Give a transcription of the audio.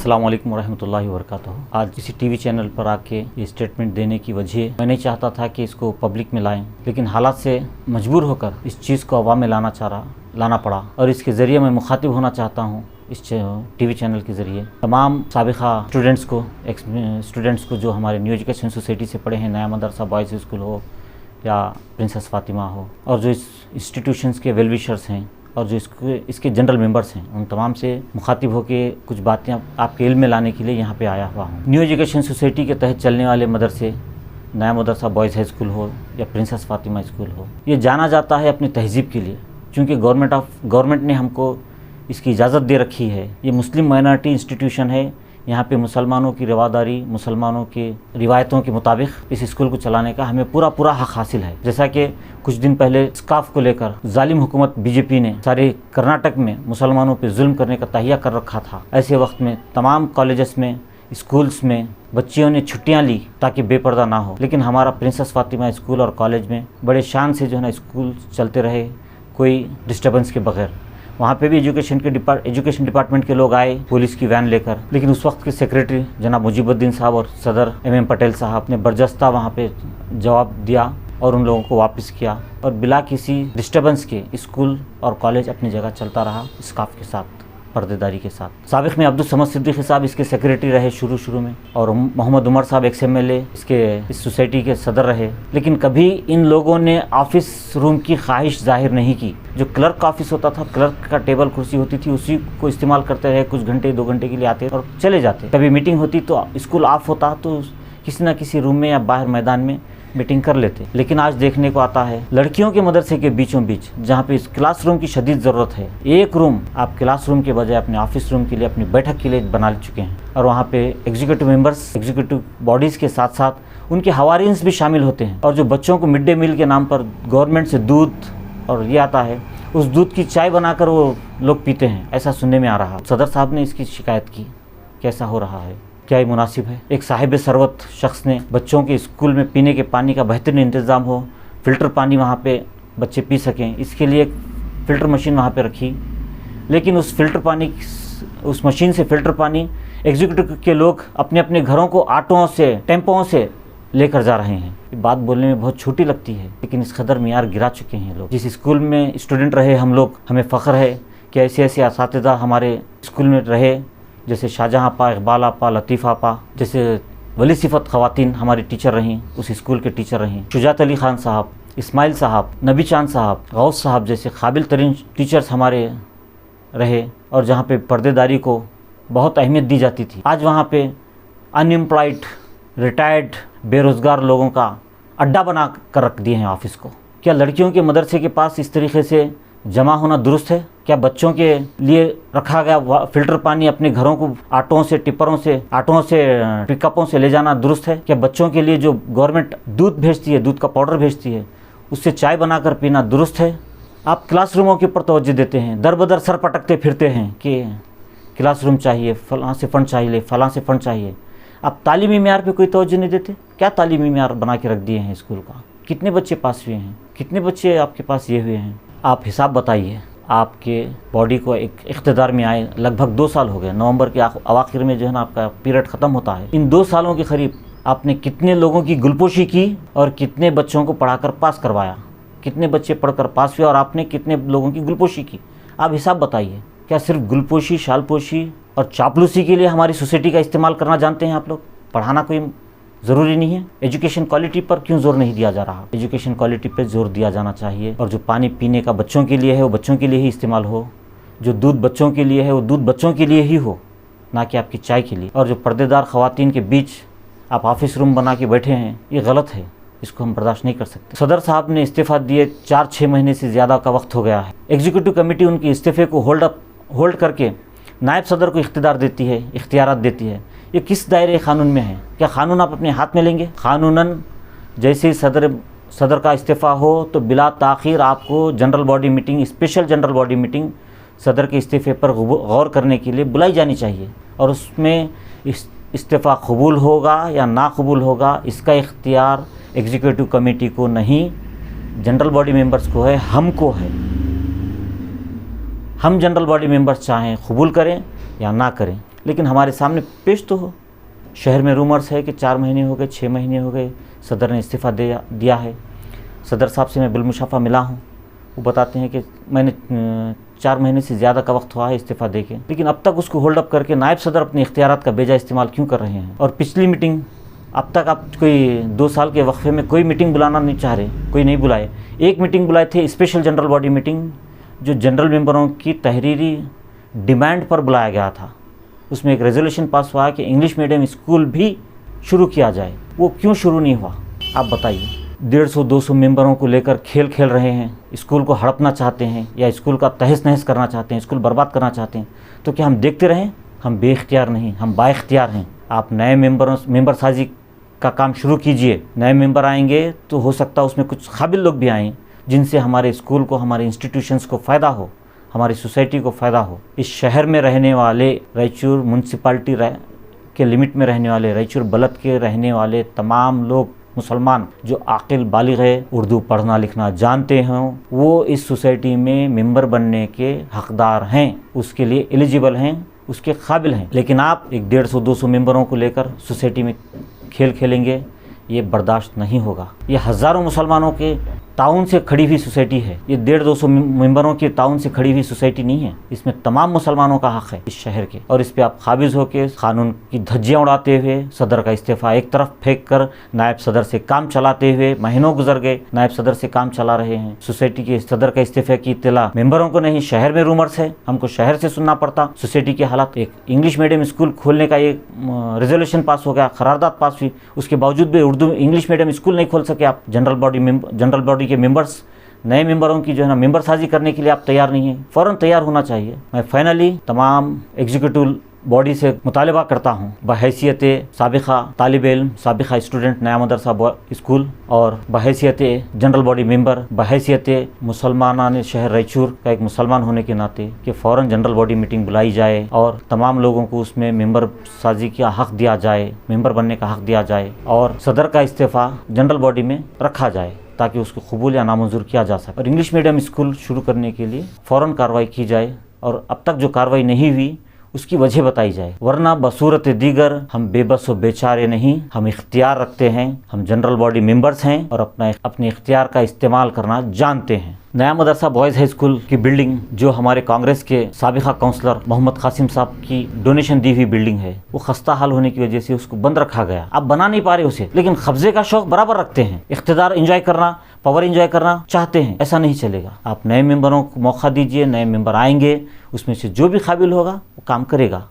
अस्सलाम वालेकुम रहमतुल्लाहि व बरकातहू। आज किसी टीवी चैनल पर आके ये स्टेटमेंट देने की वजह, मैं नहीं चाहता था कि इसको पब्लिक में लाएं, लेकिन हालात से मजबूर होकर इस चीज़ को अवाम में लाना पड़ा और इसके ज़रिए मैं मुखातिब होना चाहता हूँ इस टीवी चैनल के ज़रिए तमाम साबिक़ा स्टूडेंट्स को जो हमारे न्यू एजुकेशन सोसाइटी से पढ़े हैं, नया मदरसा बॉयज़ स्कूल हो या प्रिंसेस फातिमा हो, और जो इस इंस्टीट्यूशंस के वेल विशर्स हैं और जो इसके जनरल मेंबर्स हैं, उन तमाम से मुखातिब होकर कुछ बातें आपके इल्म में लाने के लिए यहाँ पे आया हुआ हूँ। न्यू एजुकेशन सोसाइटी के तहत चलने वाले मदरसे, नया मदरसा बॉयज़ हाई स्कूल हो या प्रिंसेस फातिमा स्कूल हो, ये जाना जाता है अपनी तहज़ीब के लिए, क्योंकि गवर्नमेंट ने हमको इसकी इजाज़त दे रखी है। ये मुस्लिम माइनॉरिटी इंस्टीट्यूशन है। यहाँ पे मुसलमानों की रवादारी, मुसलमानों के रिवायतों के मुताबिक इस स्कूल को चलाने का हमें पूरा हक हासिल है। जैसा कि कुछ दिन पहले स्काफ को लेकर जालिम हुकूमत बीजेपी ने सारे कर्नाटक में मुसलमानों पे जुल्म करने का तहिया कर रखा था। ऐसे वक्त में तमाम कॉलेजेस में, स्कूल्स में बच्चियों ने छुट्टियां ली ताकि बेपर्दा ना हो, लेकिन हमारा प्रिंसेस फातिमा स्कूल और कॉलेज में बड़े शान से जो है ना स्कूल चलते रहे, कोई डिस्टर्बेंस के बगैर। वहाँ पे भी एजुकेशन डिपार्टमेंट के लोग आए पुलिस की वैन लेकर, लेकिन उस वक्त के सेक्रेटरी जनाब मुजीबुद्दीन साहब और सदर MM पटेल साहब ने बर्जस्ता वहाँ पे जवाब दिया और उन लोगों को वापस किया, और बिला किसी डिस्टर्बेंस के स्कूल और कॉलेज अपनी जगह चलता रहा स्काफ के साथ, पर्देदारी के साथ। साबिक़ में अब्दुल समद सिद्दीकी साहब इसके सेक्रेटरी रहे शुरू में, और मोहम्मद उमर साहब XMLA इस सोसाइटी के सदर रहे, लेकिन कभी इन लोगों ने ऑफिस रूम की ख्वाहिश जाहिर नहीं की। जो क्लर्क ऑफिस होता था, क्लर्क का टेबल कुर्सी होती थी, उसी को इस्तेमाल करते रहे। कुछ घंटे 2 घंटे के लिए आते और चले जाते। कभी मीटिंग होती तो स्कूल ऑफ होता तो किसी न किसी रूम में या बाहर मैदान में मीटिंग कर लेते। लेकिन आज देखने को आता है लड़कियों के मदरसे के बीचों बीच, जहाँ पे इस क्लासरूम की शदीद ज़रूरत है, एक रूम आप क्लासरूम के बजाय अपने ऑफिस रूम के लिए, अपनी बैठक के लिए बना चुके हैं। और वहाँ पे एग्जीक्यूटिव मेंबर्स, एग्जीक्यूटिव बॉडीज़ के साथ साथ उनके हवारियंस भी शामिल होते हैं। और जो बच्चों को मिड डे मील के नाम पर गवर्नमेंट से दूध और ये आता है, उस दूध की चाय बनाकर वो लोग पीते हैं, ऐसा सुनने में आ रहा। सदर साहब ने इसकी शिकायत की, कैसा हो रहा है, क्या ये मुनासिब है? एक साहिब सरवत शख्स ने बच्चों के स्कूल में पीने के पानी का बेहतरीन इंतज़ाम हो, फ़िल्टर पानी वहाँ पे बच्चे पी सकें, इसके लिए एक फ़िल्टर मशीन वहाँ पे रखी। लेकिन उस मशीन से फ़िल्टर पानी एग्जीक्यूटिव के लोग अपने अपने घरों को ऑटोओं से, टेम्पों से लेकर जा रहे हैं। ये बात बोलने में बहुत छोटी लगती है, लेकिन इस कदर मियार गिरा चुके हैं लोग। जिस स्कूल में स्टूडेंट रहे हम लोग, हमें फ़ख्र है कि ऐसे असातिज़ा हमारे स्कूल में रहे, जैसे शाहजहाँ आपा, इकबाल आपा, लतीफ़ आपा, जैसे वली सिफत ख़वातीन हमारी टीचर रहीं, उस स्कूल के टीचर रहीं। शुजात अली ख़ान साहब, इस्माइल साहब, नबी चांद साहब, गौस साहब जैसे काबिल तरीन टीचर्स हमारे रहे, और जहाँ पे पर्देदारी को बहुत अहमियत दी जाती थी। आज वहाँ पे अनएम्प्लॉयड, रिटायर्ड, बेरोज़गार लोगों का अड्डा बना कर रख दिए हैं ऑफिस को। क्या लड़कियों के मदरसे के पास इस तरीके से जमा होना दुरुस्त है? क्या बच्चों के लिए रखा गया फ़िल्टर पानी अपने घरों को ऑटों से, टिप्परों से, पिकअपों से ले जाना दुरुस्त है? क्या बच्चों के लिए जो गवर्नमेंट दूध भेजती है, दूध का पाउडर भेजती है, उससे चाय बनाकर पीना दुरुस्त है? आप क्लासरूमों के ऊपर तवज्जो देते हैं, दर बदर सर पटकते फिरते हैं कि क्लासरूम चाहिए, फलां से फ़ंड चाहिए, फलां से फ़ंड चाहिए। आप तालीमी मेयार पे कोई तवज्जो नहीं देते। क्या तालीमी मेयार बना के रख दिए हैं स्कूल का? कितने बच्चे पास हुए हैं? कितने बच्चे आपके पास ये हुए हैं? आप हिसाब बताइए। आपके बॉडी को एक इख्तिदार में आए लगभग 2 साल हो गए। नवंबर के अवाखिर में जो है ना आपका पीरियड ख़त्म होता है। इन 2 सालों के करीब आपने कितने लोगों की गुलपोशी की और कितने बच्चों को पढ़ाकर पास करवाया? कितने बच्चे पढ़कर पास हुए और आपने कितने लोगों की गुलपोशी की? आप हिसाब बताइए। क्या सिर्फ गुलपोशी, शालपोशी और चापलूसी के लिए हमारी सोसाइटी का इस्तेमाल करना जानते हैं आप लोग? पढ़ाना कोई ज़रूरी नहीं है? एजुकेशन क्वालिटी पर क्यों ज़ोर नहीं दिया जा रहा? एजुकेशन क्वालिटी पर ज़ोर दिया जाना चाहिए, और जो पानी पीने का बच्चों के लिए है वो बच्चों के लिए ही इस्तेमाल हो, जो दूध बच्चों के लिए है वो दूध बच्चों के लिए ही हो, ना कि आपकी चाय के लिए। और जो पर्देदार ख़वातीन के बीच आप ऑफिस रूम बना के बैठे हैं, ये गलत है, इसको हम बर्दाश्त नहीं कर सकते। सदर साहब ने इस्तीफ़ा दिए 4-6 महीने से ज़्यादा का वक्त हो गया है। एग्जीक्यूटिव कमेटी उनके इस्तीफ़े को होल्ड करके नायब सदर को इख्तियार देती है। ये किस दायरे कानून में है? क्या कानून आप अपने हाथ में लेंगे? कानूनन जैसे ही सदर का इस्तीफ़ा हो तो बिला ताख़ीर आपको general body meeting, special general body meeting सदर के इस्तीफ़े पर गौर करने के लिए बुलाई जानी चाहिए, और उसमें इस्तीफ़ा कबूल होगा या ना कबूल होगा, इसका इख्तियार एग्जीक्यूटिव कमेटी को नहीं, जनरल बॉडी मेंबर्स को है, हमको है। हम जनरल बॉडी मेंबर्स चाहें कबूल करें या ना करें, लेकिन हमारे सामने पेश तो हो। शहर में रूमर्स है कि 4 महीने हो गए, 6 महीने हो गए, सदर ने इस्तीफ़ा दिया है। सदर साहब से मैं बिलमुशाफा मिला हूँ, वो बताते हैं कि मैंने 4 महीने से ज़्यादा का वक्त हुआ है इस्तीफ़ा दे के, लेकिन अब तक उसको होल्ड अप करके नायब सदर अपने इख्तियारात का बेजा इस्तेमाल क्यों कर रहे हैं। और पिछली मीटिंग अब तक आप कोई 2 साल के वक्फे में कोई मीटिंग बुलाना नहीं चाह रहे, कोई नहीं बुलाए। एक मीटिंग बुलाए थे, स्पेशल जनरल बॉडी मीटिंग, जो जनरल मेंबरों की तहरीरी डिमांड पर बुलाया गया था। उसमें एक रेजोल्यूशन पास हुआ कि इंग्लिश मीडियम स्कूल भी शुरू किया जाए। वो क्यों शुरू नहीं हुआ, आप बताइए। 150-200 मेंबरों को लेकर खेल खेल रहे हैं, स्कूल को हड़पना चाहते हैं या स्कूल का तहस नहस करना चाहते हैं, स्कूल बर्बाद करना चाहते हैं। तो क्या हम देखते रहें? हम बेख्तियार नहीं, हम बाइख्तियार हैं। आप नए मेंबर साजी का काम शुरू कीजिए। नए मेंबर आएंगे तो हो सकता है उसमें कुछ काबिल लोग भी आएँ, जिनसे हमारे स्कूल को, हमारे इंस्टीट्यूशंस को फ़ायदा हो, हमारी सोसाइटी को फ़ायदा हो। इस शहर में रहने वाले, रायचूर म्यूनसिपाल्टी के लिमिट में रहने वाले, रायचूर बलद के रहने वाले तमाम लोग मुसलमान जो आकिल बालिग है, उर्दू पढ़ना लिखना जानते हों, वो इस सोसाइटी में मेंबर बनने के हकदार हैं, उसके लिए एलिजिबल हैं, उसके काबिल हैं। लेकिन आप एक 150-200 मेंबरों को लेकर सोसाइटी में खेल खेलेंगे, ये बर्दाश्त नहीं होगा। ये हज़ारों मुसलमानों के ताउन से खड़ी हुई सोसाइटी है, ये 150-200 मेंबरों की ताउन से खड़ी हुई सोसाइटी नहीं है। इसमें तमाम मुसलमानों का हक़ है इस शहर के, और इस पे आप काबिज होकर कानून की धज्जियाँ उड़ाते हुए सदर का इस्तीफ़ा एक तरफ फेंक कर नायब सदर से काम चलाते हुए, महीनों गुजर गए, नायब सदर से काम चला रहे हैं। सोसाइटी के सदर का इस्तीफ़े की इत्तला मेंबरों को नहीं, शहर में रूमर्स है, हमको शहर से सुनना पड़ता। सोसाइटी के हालात, एक इंग्लिश मीडियम स्कूल खोलने का एक रेजोल्यूशन पास हो गया, करारदाद पास हुई, उसके बावजूद भी उर्दू इंग्लिश मीडियम स्कूल नहीं खोल सके आप। जनरल बॉडी के मेंबर्स, नए मेंबरों की जो है ना मेंबर साजी करने के लिए आप तैयार नहीं हैं। फ़ौरन तैयार होना चाहिए। मैं फाइनली तमाम एग्जीक्यूटिव बॉडी से मुतालिबा करता हूँ, बहैसियत साबिक़ा तालिब इल्म, साबिक़ा स्टूडेंट नया मदरसा स्कूल, और बहैसियत जनरल बॉडी मेंबर, बहैसियत मुसलमान शहर रायचूर का एक मुसलमान होने के नाते, कि फ़ौरन जनरल बॉडी मीटिंग बुलाई जाए और तमाम लोगों को उसमें मेंबर साजी का हक़ दिया जाए, मेंबर बनने का हक़ दिया जाए, और सदर का इस्तीफ़ा जनरल बॉडी में रखा जाए ताकि उसको कबूल या नामंजूर किया जा सके। और इंग्लिश मीडियम स्कूल शुरू करने के लिए फ़ौरन कार्रवाई की जाए, और अब तक जो कार्रवाई नहीं हुई उसकी वजह बताई जाए। वरना बसूरत दीगर हम बेबस व बेचारे नहीं, हम इख्तियार रखते हैं, हम जनरल बॉडी मेंबर्स हैं और अपने इख्तियार का इस्तेमाल करना जानते हैं। नया मदरसा बॉयज़ हाई स्कूल की बिल्डिंग, जो हमारे कांग्रेस के साबिक़ा काउंसलर मोहम्मद कासिम साहब की डोनेशन दी हुई बिल्डिंग है, वो खस्ता हाल होने की वजह से उसको बंद रखा गया। आप बना नहीं पा रहे उसे, लेकिन कब्जे का शौक बराबर रखते हैं, इख्तियार एंजॉय करना, पावर एंजॉय करना चाहते हैं। ऐसा नहीं चलेगा। आप नए मेंबरों को मौका दीजिए, नए मेंबर आएंगे, उसमें से जो भी काबिल होगा वो काम करेगा।